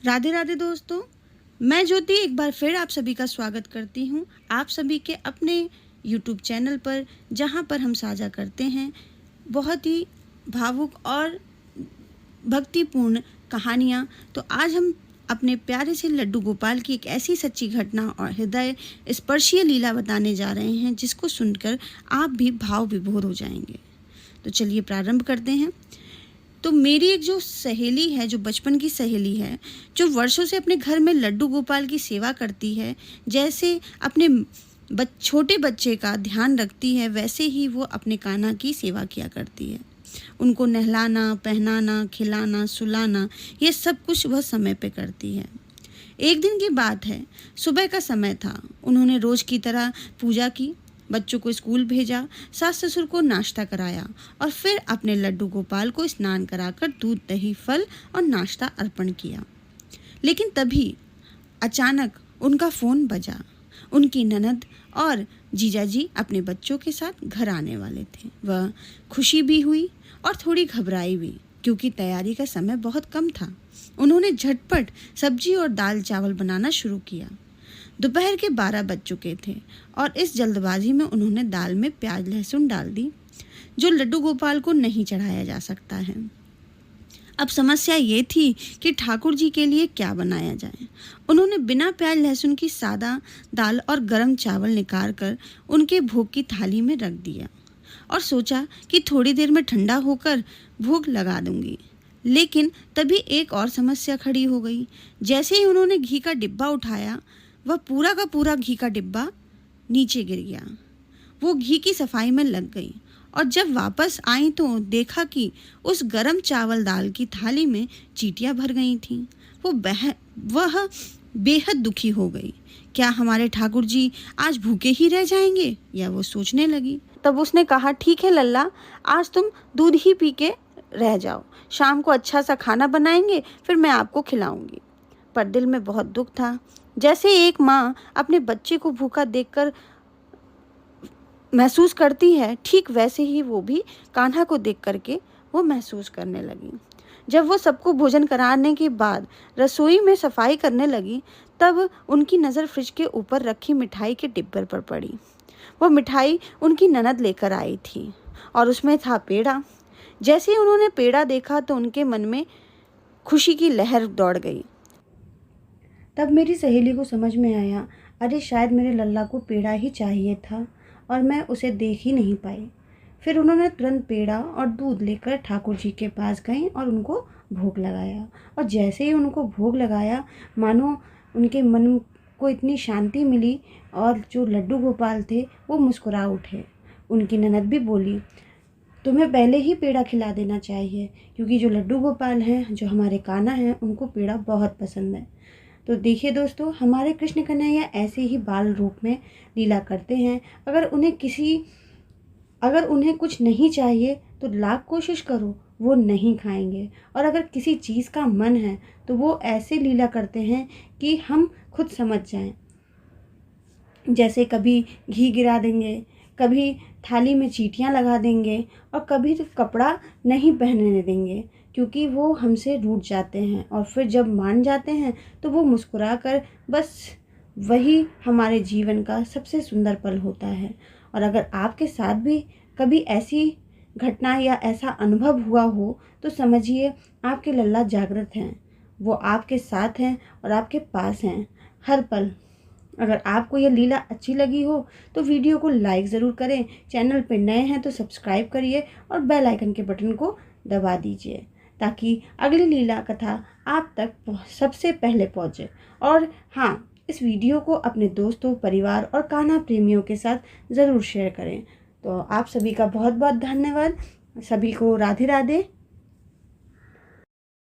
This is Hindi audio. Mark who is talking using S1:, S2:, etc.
S1: राधे राधे दोस्तों, मैं ज्योति एक बार फिर आप सभी का स्वागत करती हूँ आप सभी के अपने YouTube चैनल पर, जहाँ पर हम साझा करते हैं बहुत ही भावुक और भक्तिपूर्ण कहानियाँ। तो आज हम अपने प्यारे से लड्डू गोपाल की एक ऐसी सच्ची घटना और हृदय स्पर्शीय लीला बताने जा रहे हैं जिसको सुनकर आप भी भाव विभोर हो जाएंगे। तो चलिए प्रारंभ करते हैं। तो मेरी एक जो सहेली है, जो बचपन की सहेली है, जो वर्षों से अपने घर में लड्डू गोपाल की सेवा करती है, जैसे अपने छोटे बच्चे का ध्यान रखती है, वैसे ही वो अपने कान्हा की सेवा किया करती है। उनको नहलाना, पहनाना, खिलाना, सुलाना, ये सब कुछ वह समय पे करती है। एक दिन की बात है, सुबह का समय था। उन्होंने रोज की तरह पूजा की, बच्चों को स्कूल भेजा, सास ससुर को नाश्ता कराया और फिर अपने लड्डू गोपाल को स्नान कराकर दूध, दही, फल और नाश्ता अर्पण किया। लेकिन तभी अचानक उनका फ़ोन बजा। उनकी ननद और जीजाजी अपने बच्चों के साथ घर आने वाले थे। वह खुशी भी हुई और थोड़ी घबराई भी, क्योंकि तैयारी का समय बहुत कम था। उन्होंने झटपट सब्जी और दाल चावल बनाना शुरू किया। दोपहर के 12 बज चुके थे और इस जल्दबाजी में उन्होंने दाल में प्याज लहसुन डाल दी, जो लड्डू गोपाल को नहीं चढ़ाया जा सकता है। अब समस्या ये थी कि ठाकुर जी के लिए क्या बनाया जाए। उन्होंने बिना प्याज लहसुन की सादा दाल और गरम चावल निकाल कर उनके भोग की थाली में रख दिया और सोचा कि थोड़ी देर में ठंडा होकर भोग लगा दूंगी। लेकिन तभी एक और समस्या खड़ी हो गई। जैसे ही उन्होंने घी का डिब्बा उठाया, वह पूरा का पूरा घी का डिब्बा नीचे गिर गया। वो घी की सफाई में लग गई और जब वापस आई तो देखा कि उस गरम चावल दाल की थाली में चींटियां भर गई थीं। वह बेहद दुखी हो गई। क्या हमारे ठाकुर जी आज भूखे ही रह जाएंगे, या वो सोचने लगी। तब उसने कहा, ठीक है लल्ला, आज तुम दूध ही पी के रह जाओ, शाम को अच्छा सा खाना बनाएंगे, फिर मैं आपको खिलाऊंगी। पर दिल में बहुत दुख था। जैसे एक माँ अपने बच्चे को भूखा देखकर महसूस करती है, ठीक वैसे ही वो भी कान्हा को देख करके वो महसूस करने लगी। जब वो सबको भोजन कराने के बाद रसोई में सफाई करने लगी, तब उनकी नज़र फ्रिज के ऊपर रखी मिठाई के डिब्बे पर पड़ी। वो मिठाई उनकी ननद लेकर आई थी और उसमें था पेड़ा। जैसे ही उन्होंने पेड़ा देखा तो उनके मन में खुशी की लहर दौड़ गई। तब मेरी सहेली को समझ में आया, अरे शायद मेरे लल्ला को पेड़ा ही चाहिए था और मैं उसे देख ही नहीं पाई। फिर उन्होंने तुरंत पेड़ा और दूध लेकर ठाकुर जी के पास गई और उनको भोग लगाया। और जैसे ही उनको भोग लगाया, मानो उनके मन को इतनी शांति मिली और जो लड्डू गोपाल थे वो मुस्कुरा उठे। उनकी ननद भी बोली, तुम्हें पहले ही पेड़ा खिला देना चाहिए, क्योंकि जो लड्डू गोपाल हैं, जो हमारे कान्हा हैं, उनको पेड़ा बहुत पसंद है। तो देखिए दोस्तों, हमारे कृष्ण कन्हैया ऐसे ही बाल रूप में लीला करते हैं। अगर उन्हें कुछ नहीं चाहिए तो लाख कोशिश करो, वो नहीं खाएंगे। और अगर किसी चीज़ का मन है तो वो ऐसे लीला करते हैं कि हम खुद समझ जाएं। जैसे कभी घी गिरा देंगे, कभी थाली में चींटियां लगा देंगे और कभी तो कपड़ा नहीं पहनने देंगे, क्योंकि वो हमसे रूठ जाते हैं। और फिर जब मान जाते हैं तो वो मुस्कुरा कर, बस वही हमारे जीवन का सबसे सुंदर पल होता है। और अगर आपके साथ भी कभी ऐसी घटना या ऐसा अनुभव हुआ हो तो समझिए आपके लल्ला जागृत हैं, वो आपके साथ हैं और आपके पास हैं हर पल। अगर आपको यह लीला अच्छी लगी हो तो वीडियो को लाइक ज़रूर करें, चैनल पर नए हैं तो सब्सक्राइब करिए और बेल आइकन के बटन को दबा दीजिए, ताकि अगली लीला कथा आप तक सबसे पहले पहुंचे। और हाँ, इस वीडियो को अपने दोस्तों, परिवार और कान्हा प्रेमियों के साथ ज़रूर शेयर करें। तो आप सभी का बहुत बहुत धन्यवाद। सभी को राधे राधे।